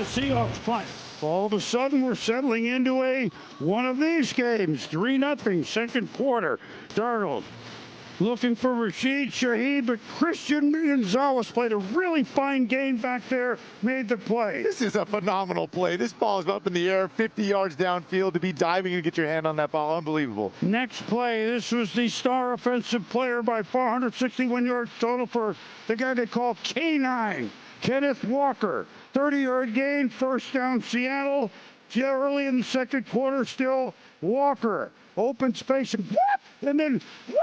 Seahawks punt. All of a sudden, we're settling into one of these games. 3-0, second quarter. Darnold looking for Rashid Shaheed, but Christian Gonzalez played a really fine game back there, made the play. This is a phenomenal play. This ball is up in the air, 50 yards downfield. To be diving and get your hand on that ball, unbelievable. Next play, this was the star offensive player by 461 yards total for the guy they call K9, Kenneth Walker. 30-yard gain, first down Seattle. Early in the second quarter still, Walker. Open space and whoop, and then whoop,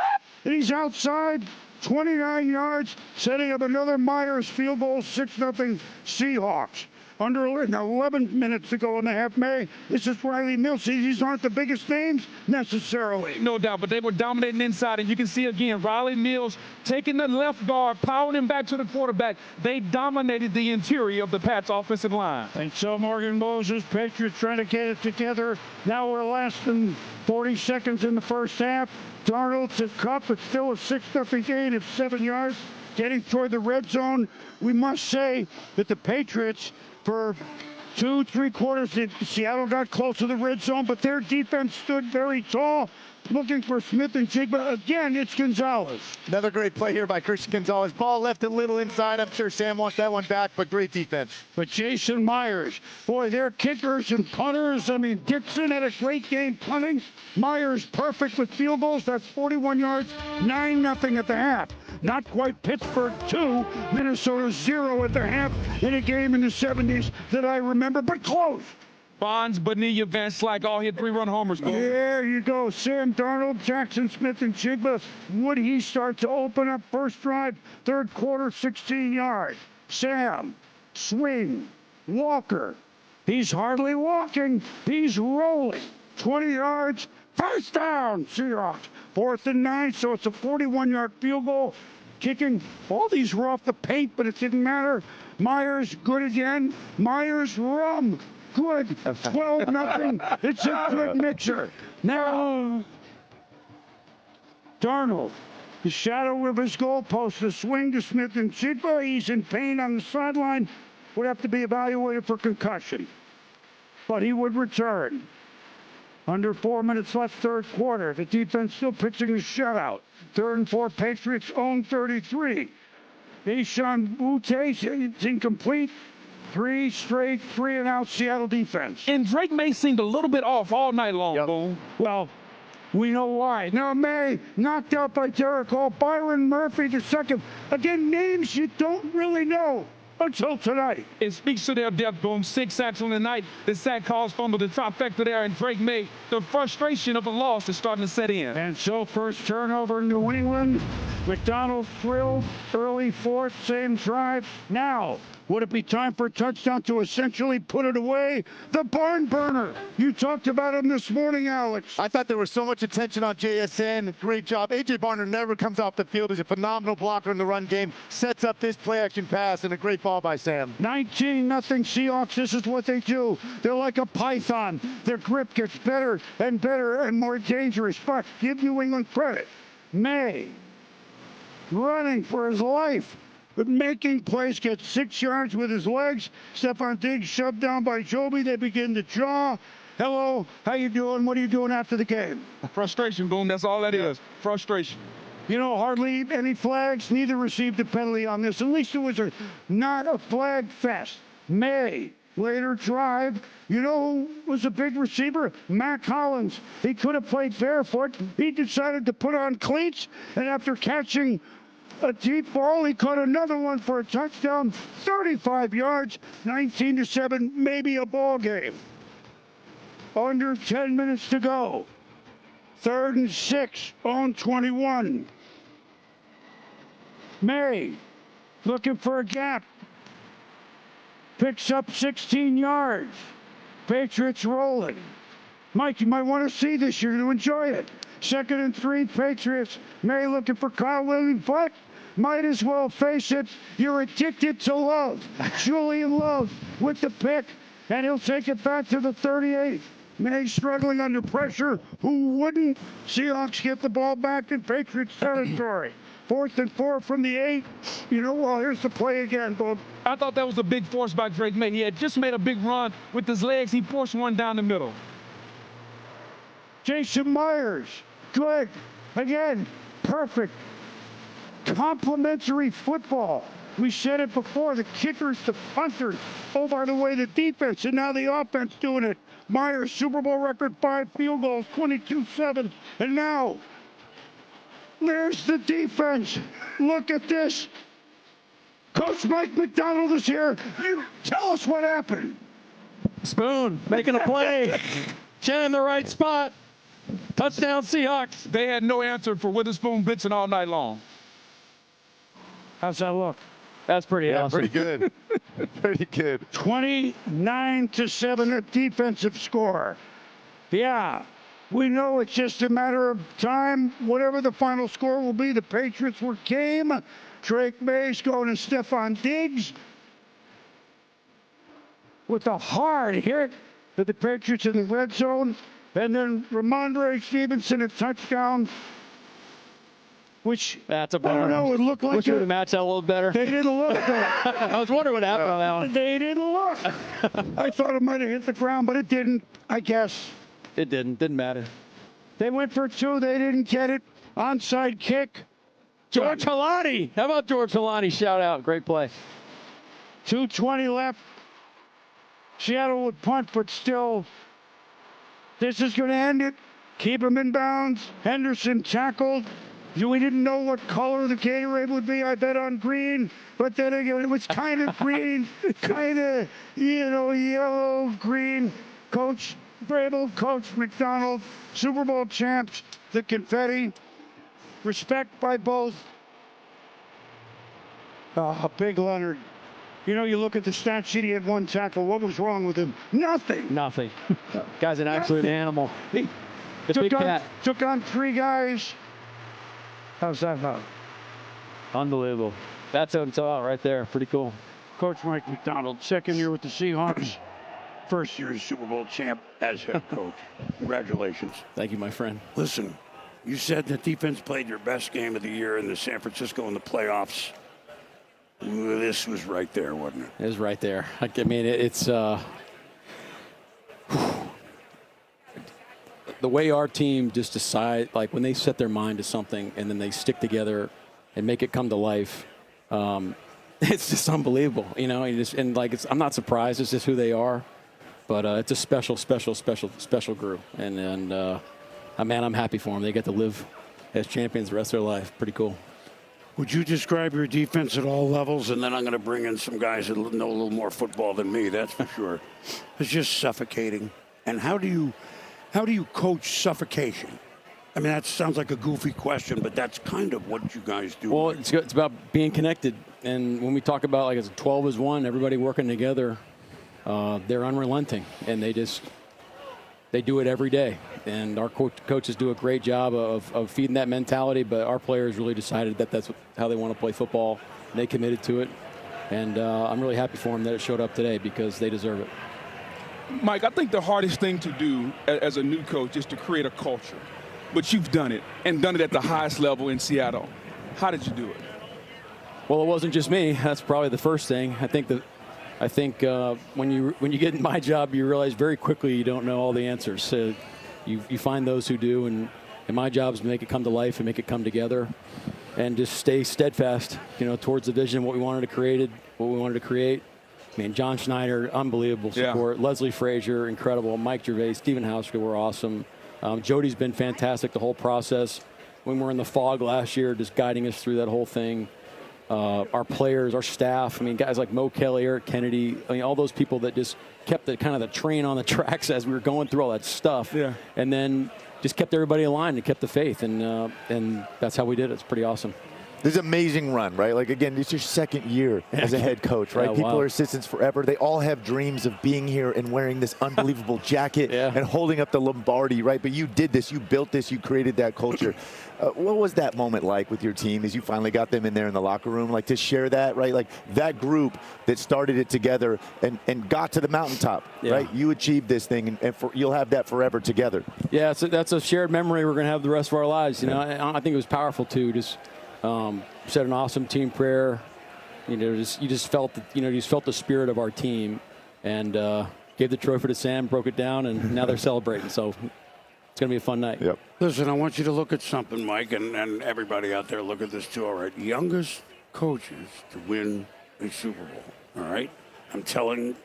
and he's outside, 29 yards, setting up another Myers field goal, 6-0 Seahawks. Under 11 minutes to go in the half. May, this is Riley Mills. These aren't the biggest names necessarily. No doubt, but they were dominating inside, and you can see again, Riley Mills taking the left guard, powering him back to the quarterback. They dominated the interior of the Pats offensive line. And so Morgan Moses, Patriots trying to get it together. Now we're less than 40 seconds in the first half. Darnold to Cup, it's still a 6-0 gain of 7 yards. Getting toward the red zone. We must say that the Patriots, for 2-3 quarters, Seattle got close to the red zone, but their defense stood very tall, looking for Smith and Jigba. Again, it's Gonzalez. Another great play here by Christian Gonzalez. Ball left a little inside. I'm sure Sam wants that one back, but great defense. But Jason Myers, boy, they're kickers and punters. I mean, Dixon had a great game punting. Myers perfect with field goals. That's 41 yards, 9-0 at the half. Not quite Pittsburgh 2, Minnesota 0 at the half in a game in the 70s that I remember, but close. Bonds, Bonilla, Van Slyke all hit 3-run homers. There you go. Sam Darnold, Jackson Smith, and Jigba. Would he start to open up first drive, third quarter, 16 yards? Sam, swing, Walker. He's hardly walking. He's rolling. 20 yards, first down, Seahawks. 4th and 9, so it's a 41-yard field goal. Kicking, all these were off the paint, but it didn't matter. Myers, good again. Myers, rum, good. 12-0. It's a good mixer. Now, Darnold, the shadow of his goalpost, the swing to Smith and Jigba. He's in pain on the sideline. Would have to be evaluated for concussion. But he would return. Under 4 minutes left, third quarter. The defense still pitching a shutout. 3rd and 4, Patriots own 33. Ishan Ute, it's incomplete. 3 straight, 3-and-out Seattle defense. And Drake May seemed a little bit off all night long, Boone. Well, we know why. Now May, knocked out by Derek Hall. Byron Murphy the second. Again, names you don't really know until tonight. It speaks to their depth, Boone. 6 sacks on the night. The sack calls fumble, the trifecta there, and Drake May. The frustration of the loss is starting to set in. And so first turnover, New England. Macdonald thrilled, early fourth, same drive. Now, would it be time for a touchdown to essentially put it away? The barn burner. You talked about him this morning, Alex. I thought there was so much attention on JSN. Great job. A.J. Barner never comes off the field. He's a phenomenal blocker in the run game. Sets up this play-action pass, and a great ball by Sam. 19-0 Seahawks. This is what they do. They're like a python. Their grip gets better and more dangerous. But give New England credit. May, running for his life, but making plays, gets 6 yards with his legs. Stephon Diggs shoved down by Joby. They begin to jaw. Hello, how you doing? What are you doing after the game? Frustration, Boone. That's all that is. Frustration. You know, hardly any flags. Neither received a penalty on this. At least it was not a flag fest. May, later drive. You know who was a big receiver? Mac Hollins. He could have played barefoot. He decided to put on cleats, and after catching a deep ball, he caught another one for a touchdown. 35 yards, 19-7, maybe a ball game. Under 10 minutes to go. 3rd and 6, on 21. May, looking for a gap. Picks up 16 yards. Patriots rolling. Mike, you might want to see this. You're going to enjoy it. 2nd and 3, Patriots. May looking for Kyle Williams, but might as well face it. You're addicted to Love. Julian Love with the pick, and he'll take it back to the 38. May struggling under pressure. Who wouldn't? Seahawks get the ball back in Patriots territory. 4th and 4 from the 8. You know, well, here's the play again, Bob. I thought that was a big force by Drake May. He had just made a big run with his legs. He forced one down the middle. Jason Myers, good. Again, perfect. Complementary football. We said it before, the kickers, the punters. Oh, by the way, the defense, and now the offense doing it. Myers, Super Bowl record, 5 field goals, 22-7. And now, there's the defense. Look at this. Coach Mike Macdonald is here. You tell us what happened. Spoon making a play. Chin in the right spot. Touchdown Seahawks. They had no answer for Witherspoon blitzing all night long. How's that look? That's pretty awesome. Pretty good. Pretty good. 29-7, a defensive score. Yeah, we know it's just a matter of time. Whatever the final score will be, the Patriots were game. Drake May's going to Stephon Diggs with a hard hit to the Patriots in the red zone. And then Ramondre Stevenson, a touchdown, which, That's a I don't bummer. know, it looked like Wish we would have matched that a little better. they didn't look though. I was wondering what happened on that one. They didn't look. I thought it might have hit the ground, but it didn't, I guess. It didn't matter. They went for 2. They didn't get it. Onside kick. George Halani. How about George Halani? Shout out. Great play. 2:20 left. Seattle would punt, but still, this is going to end it. Keep him in bounds. Henderson tackled. We didn't know what color the Gatorade would be. I bet on green, but then again, it was kind of green, kind of, yellow, green. Coach Vrabel, Coach Macdonald, Super Bowl champs, the confetti. Respect by both. Big Leonard. You look at the stat sheet, he had 1 tackle. What was wrong with him? Nothing. Nothing. Guy's an absolute animal. He The big cat. took on 3 guys. How's that about? Unbelievable. That's all right there. Pretty cool. Coach Mike Macdonald, 2nd year with the Seahawks. 1st year Super Bowl champ as head coach. Congratulations. Thank you, my friend. Listen, you said the defense played your best game of the year in the San Francisco in the playoffs. This was right there, wasn't it? It was right there. I mean, it's the way our team just decide, like when they set their mind to something and then they stick together and make it come to life. It's just unbelievable, I'm not surprised. It's just who they are. But it's a special group. And man, I'm happy for them. They get to live as champions the rest of their life. Pretty cool. Would you describe your defense at all levels? And then I'm going to bring in some guys that know a little more football than me, that's for sure. It's just suffocating. And how do you coach suffocation? I mean, that sounds like a goofy question, but that's kind of what you guys do. Well, it's about being connected. And when we talk about like it's 12 as one, everybody working together, they're unrelenting. And they do it every day. And our coaches do a great job of feeding that mentality, but our players really decided that that's how they want to play football. They committed to it. And I'm really happy for them that it showed up today because they deserve it. Mike, I think the hardest thing to do as a new coach is to create a culture. But you've done it, and done it at the highest level in Seattle. How did you do it? Well, it wasn't just me. That's probably the first thing. I think when you get in my job, you realize very quickly you don't know all the answers. So you find those who do, and my job is to make it come to life and make it come together, and just stay steadfast, towards the vision, what we wanted to create. I mean, John Schneider, unbelievable support. Yeah. Leslie Frazier, incredible. Mike Gervais, Stephen Hauschka were awesome. Jody's been fantastic the whole process. When we were in the fog last year, just guiding us through that whole thing. Our players, our staff, I mean, guys like Mo Kelly, Eric Kennedy, all those people that just kept the train on the tracks as we were going through all that stuff. Yeah. And then just kept everybody aligned and kept the faith. And that's how we did it. It's pretty awesome. This is an amazing run, right? Like, again, it's your 2nd year as a head coach, right? Yeah, People wow. are assistants forever. They all have dreams of being here and wearing this unbelievable jacket and holding up the Lombardi, right? But you did this. You built this. You created that culture. What was that moment like with your team as you finally got them in there in the locker room? Like, to share that, right? Like, that group that started it together and got to the mountaintop, right? You achieved this thing, and you'll have that forever together. Yeah, that's a shared memory we're going to have the rest of our lives. I think it was powerful, too, just said an awesome team prayer. You just felt the spirit of our team, and gave the trophy to Sam, broke it down, and now they're celebrating. So it's going to be a fun night. Yep. Listen, I want you to look at something, Mike, and everybody out there, look at this too, all right? Youngest coaches to win a Super Bowl, all right? I'm telling,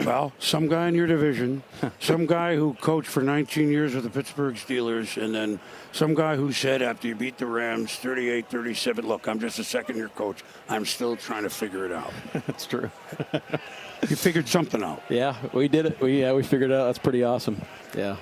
well, some guy in your division, some guy who coached for 19 years with the Pittsburgh Steelers, and then some guy who said after you beat the Rams 38-37, look, I'm just a second-year coach. I'm still trying to figure it out. That's true. You figured something out. Yeah, we did it. We figured it out. That's pretty awesome. Yeah.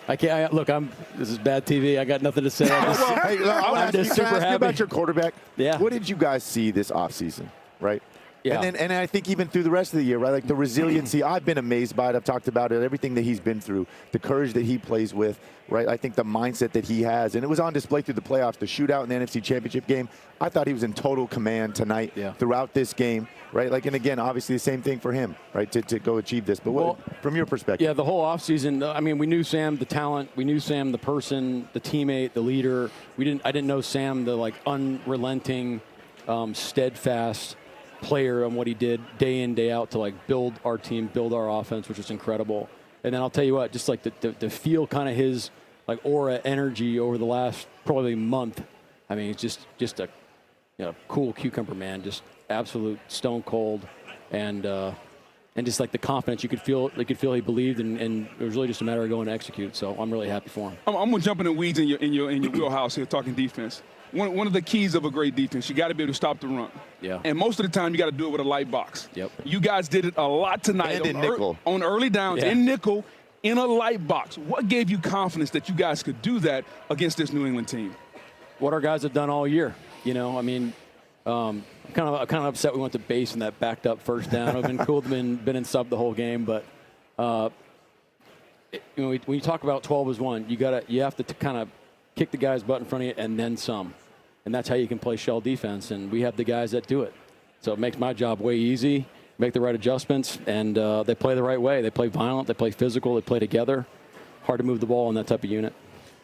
I can't. Look, this is bad TV. I got nothing to say. I'm just super happy about your quarterback. Yeah. What did you guys see this offseason, right? Yeah. And I think even through the rest of the year, right? Like the resiliency, I've been amazed by it. I've talked about it, everything that he's been through, the courage that he plays with, right? I think the mindset that he has, and it was on display through the playoffs, the shootout in the NFC Championship game. I thought he was in total command tonight throughout this game, right? Like, and again, obviously the same thing for him, right? To go achieve this. But from your perspective? Yeah, the whole offseason, I mean, we knew Sam, the talent. We knew Sam, the person, the teammate, the leader. I didn't know Sam, the like unrelenting, steadfast player on what he did day in, day out to like build our team, build our offense, which was incredible. And then I'll tell you what, just like to feel kind of his like aura, energy over the last probably month. I mean, it's just a cool cucumber, man, just absolute stone cold, and just like the confidence you could feel he believed, and it was really just a matter of going to execute. So I'm really happy for him. I'm gonna jump in the weeds in your wheelhouse here, talking defense. One of the keys of a great defense, you got to be able to stop the run. Yeah. And most of the time, you got to do it with a light box. Yep. You guys did it a lot tonight And in nickel. on early downs, in nickel, in a light box. What gave you confidence that you guys could do that against this New England team? What our guys have done all year. I mean, I'm kind of upset we went to base in that backed up first down. It would have been cool to have been in sub the whole game, but when you talk about 12 as one, you have to kind of kick the guy's butt in front of you and then some. And that's how you can play shell defense, and we have the guys that do it. So it makes my job way easy, make the right adjustments, and they play the right way. They play violent, they play physical, they play together. Hard to move the ball in that type of unit.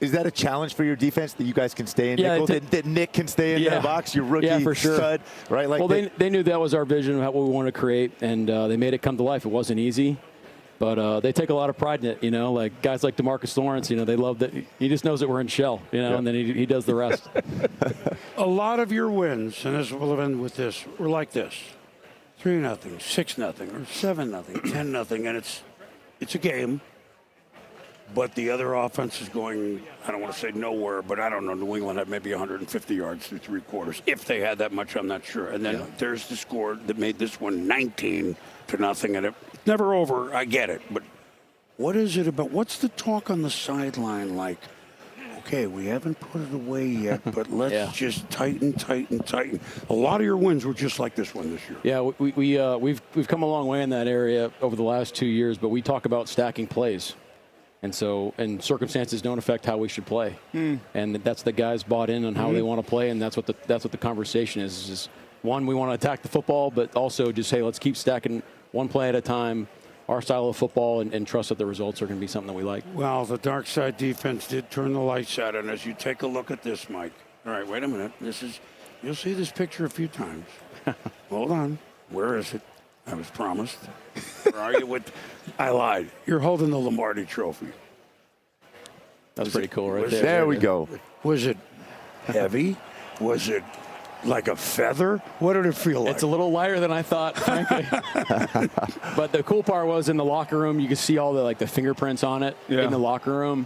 Is that a challenge for your defense that you guys can stay in nickel, that Nick can stay in the box, your rookie for sure. stud, right? Like well, they knew that was our vision of what we wanted to create, and they made it come to life. It wasn't easy. But they take a lot of pride in it, like guys like DeMarcus Lawrence, they love that. He just knows that we're in shell, and then he does the rest. A lot of your wins, and this will end with this, were like this: 3-0, 6-0, or 7-0, 10-0, and it's a game. But the other offense is going, I don't want to say nowhere, but I don't know, New England had maybe 150 yards through three quarters. If they had that much, I'm not sure. And then there's the score that made this one 19-0, and it's never over. I get it. But what is it about? What's the talk on the sideline like? Okay, we haven't put it away yet, but let's just tighten. A lot of your wins were just like this one this year. Yeah, we've come a long way in that area over the last 2 years, but we talk about stacking plays. And circumstances don't affect how we should play. And that's the guys bought in on how they want to play, and that's what the conversation is one, we want to attack the football, but also just, hey, let's keep stacking one play at a time, our style of football, and trust that the results are going to be something that we like. Well, the dark side defense did turn the lights out, and as you take a look at this, Mike. All right, wait a minute. You'll see this picture a few times. Hold on. Where is it? I was promised. Where are you I lied. You're holding the Lombardi Trophy. That's pretty cool right there. There we go. Was it heavy? Was it like a feather? What did it feel like? It's a little lighter than I thought, frankly. But the cool part was in the locker room, you could see all the fingerprints on it in the locker room,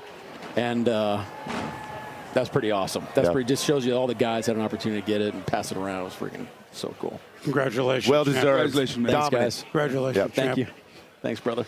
and that's pretty awesome. That's just shows you all the guys had an opportunity to get it and pass it around. It was freaking so cool. Congratulations. Well deserved. Congratulations, man. Thanks, guys. Congratulations. Thank you. Thanks, brother.